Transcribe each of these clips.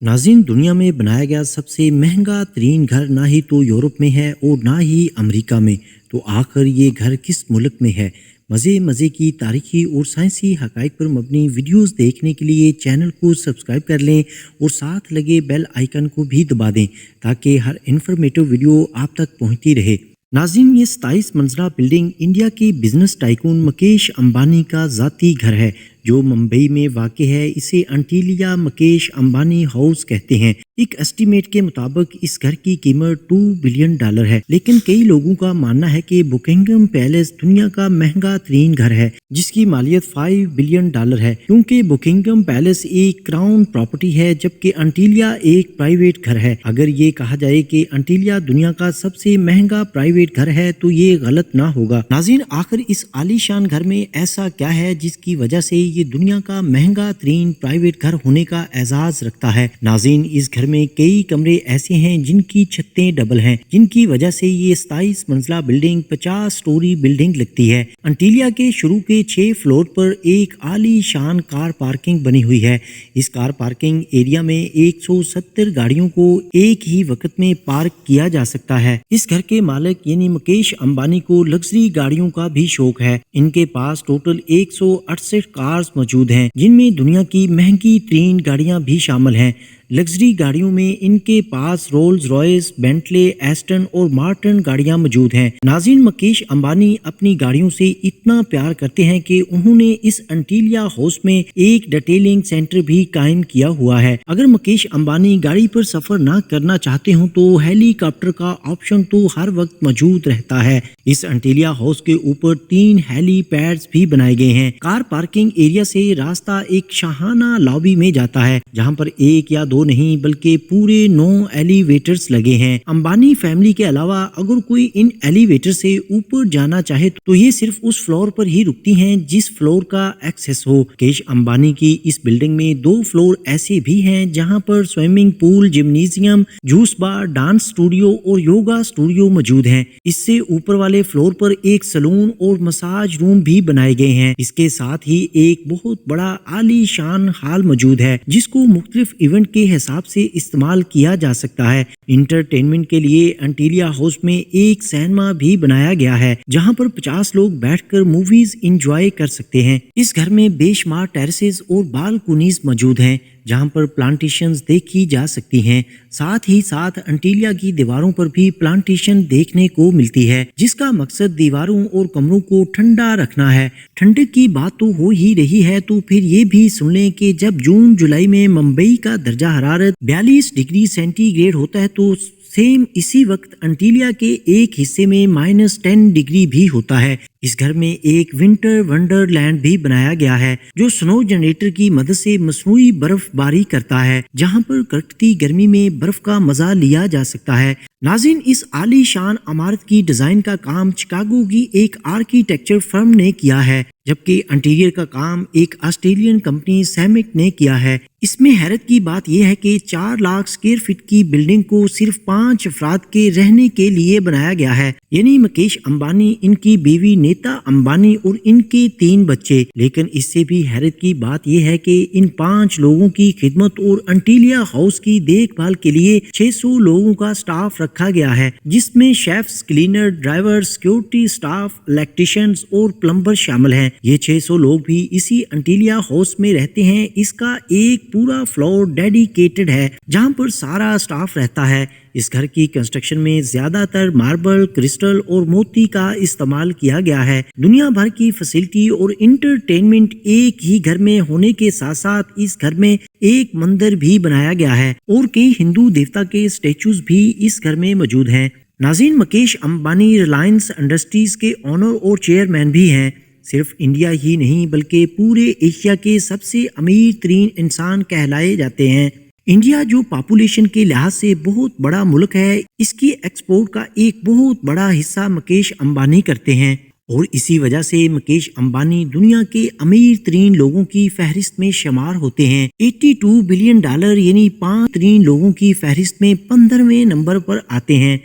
नाज़रीन, दुनिया में बनाया गया सबसे महंगा तरीन घर ना ही तो यूरोप में है और ना ही अमेरिका में। तो आखिर ये घर किस मुल्क में है? मज़े की तारीखी और साइंसी हक़ाइक़ पर मबनी वीडियोस देखने के लिए चैनल को सब्सक्राइब कर लें और साथ लगे बेल आइकन को भी दबा दें ताकि हर इन्फॉर्मेटिव वीडियो आप तक पहुंचती रहे। नाज़रीन, ये 27 मंजिला बिल्डिंग इंडिया के बिजनेस टाइकून मुकेश अंबानी का ज़ाती घर है जो मुंबई में वाक़ है। इसे अंटिलिया मुकेश अंबानी हाउस कहते हैं। एक एस्टीमेट के मुताबिक इस घर की कीमत $2 बिलियन है, लेकिन कई लोगों का मानना है कि बुकिंघम पैलेस दुनिया का महंगा तरीन घर है जिसकी मालियत $5 बिलियन है, क्योंकि बुकिंघम पैलेस एक क्राउन प्रॉपर्टी है जबकि अंटिलिया एक प्राइवेट घर है। अगर ये कहा जाए कि अंटिलिया दुनिया का सबसे महंगा प्राइवेट घर है तो ये गलत ना होगा। नाज़रीन, आखिर इस आलीशान घर में ऐसा क्या है जिसकी वजह से ये दुनिया का महंगा तरीन प्राइवेट घर होने का एजाज रखता है? नाज़रीन, इस घर में कई कमरे ऐसे हैं जिनकी छतें डबल हैं, जिनकी वजह से ये 27 मंजिला बिल्डिंग 50 स्टोरी बिल्डिंग लगती है। अंटिलिया के शुरू के 6 फ्लोर पर एक आलीशान कार पार्किंग बनी हुई है। इस कार पार्किंग एरिया में 170 गाड़ियों को एक ही वक्त में पार्क किया जा सकता है। इस घर के मालिक यानी मुकेश अंबानी को लग्जरी गाड़ियों का भी शौक है। इनके पास टोटल 168 कार्स मौजूद हैं, जिनमें दुनिया की महंगी तरीन गाड़ियां भी शामिल हैं। लग्जरी गाड़ियों में इनके पास रोल्स रॉयस, बेंटले, एस्टन और मार्टिन गाड़ियां मौजूद हैं। नाज़रीन, मुकेश अंबानी अपनी गाड़ियों से इतना प्यार करते हैं कि उन्होंने इस अंटिलिया हाउस में एक डिटेलिंग सेंटर भी कायम किया हुआ है। अगर मुकेश अंबानी गाड़ी पर सफर ना करना चाहते हो तो हेलीकॉप्टर का ऑप्शन तो हर वक्त मौजूद रहता है। इस अंटिलिया हाउस के ऊपर 3 हेलीपैड्स भी बनाए गए हैं। कार पार्किंग एरिया से रास्ता एक शाहाना लॉबी में जाता है, जहाँ पर एक या 2 नहीं बल्कि पूरे 9 एलिवेटर्स लगे हैं। अंबानी फैमिली के अलावा अगर कोई इन एलिवेटर से ऊपर जाना चाहे तो ये सिर्फ उस फ्लोर पर ही रुकती हैं जिस फ्लोर का एक्सेस हो। मुकेश अंबानी की इस बिल्डिंग में 2 फ्लोर ऐसे भी हैं जहां पर स्विमिंग पूल, जिम्नेजियम, जूस बार, डांस स्टूडियो और योगा स्टूडियो मौजूद हैं। इससे ऊपर वाले फ्लोर पर एक सलून और मसाज रूम भी बनाए गए हैं। इसके साथ ही एक बहुत बड़ा आलीशान हॉल मौजूद है जिसको मुख्तलिफ इवेंट के हिसाब से इस्तेमाल किया जा सकता है। इंटरटेनमेंट के लिए अंटिलिया हाउस में एक सिनेमा भी बनाया गया है जहां पर 50 लोग बैठकर मूवीज एंजॉय कर सकते हैं। इस घर में बेशुमार टेरेसेस और बालकनीज मौजूद हैं जहां पर प्लांटेशंस देखी जा सकती हैं। साथ ही साथ अंटिलिया की दीवारों पर भी प्लांटेशन देखने को मिलती है जिसका मकसद दीवारों और कमरों को ठंडा रखना है। ठंडक की बात तो हो ही रही है तो फिर ये भी सुन लें कि जब जून जुलाई में मुंबई का दर्जा हरारत 42 डिग्री सेंटीग्रेड होता है तो सेम इसी वक्त अंटिलिया के एक हिस्से में -10 डिग्री भी होता है। इस घर में एक विंटर वंडरलैंड भी बनाया गया है जो स्नो जनरेटर की मदद से मसनूई बर्फबारी करता है, जहां पर कड़कती गर्मी में बर्फ का मजा लिया जा सकता है। नाज़रीन, इस आलीशान इमारत की डिजाइन का काम शिकागो की एक आर्किटेक्चर फर्म ने किया है जबकि इंटीरियर का काम एक ऑस्ट्रेलियन कंपनी सैमिक ने किया है। इसमें हैरत की बात यह है कि 4 लाख स्क्वायर फीट की बिल्डिंग को सिर्फ 5 अफराद के रहने के लिए बनाया गया है, यानी मुकेश अंबानी, इनकी बीवी नीता अंबानी और इनके 3 बच्चे। लेकिन इससे भी हैरत की बात यह है कि इन 5 लोगों की खिदमत और अंटिलिया हाउस की देखभाल के लिए 600 लोगों का स्टाफ रखा गया है, जिसमें chefs, cleaner, driver, security staff, electricians और प्लम्बर शामिल हैं। ये 600 लोग भी इसी अंटिलिया हाउस में रहते हैं। इसका एक पूरा फ्लोर डेडिकेटेड है जहां पर सारा स्टाफ रहता है। इस घर की कंस्ट्रक्शन में ज्यादातर मार्बल, क्रिस्टल और मोती का इस्तेमाल किया गया है। दुनिया भर की फैसिलिटी और इंटरटेनमेंट एक ही घर में होने के साथ साथ इस घर में एक मंदिर भी बनाया गया है और कई हिंदू देवता के स्टेचूज भी इस घर में मौजूद हैं। नाज़रीन, मुकेश अंबानी रिलायंस इंडस्ट्रीज के ऑनर और चेयरमैन भी हैं। सिर्फ इंडिया ही नहीं बल्कि पूरे एशिया के सबसे अमीर तरीन इंसान कहलाए जाते हैं। इंडिया जो पॉपुलेशन के लिहाज से बहुत बड़ा मुल्क है, इसकी एक्सपोर्ट का एक बहुत बड़ा हिस्सा मुकेश अंबानी करते हैं और इसी वजह से मुकेश अंबानी दुनिया के अमीर तरीन लोगों की फहरिस्त में शुमार होते हैं। $82 बिलियन यानी 5 तरीन लोगों की फहरिस्त में 15वें नंबर पर आते हैं।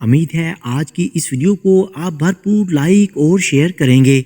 उम्मीद है आज की इस वीडियो को आप भरपूर लाइक और शेयर करेंगे।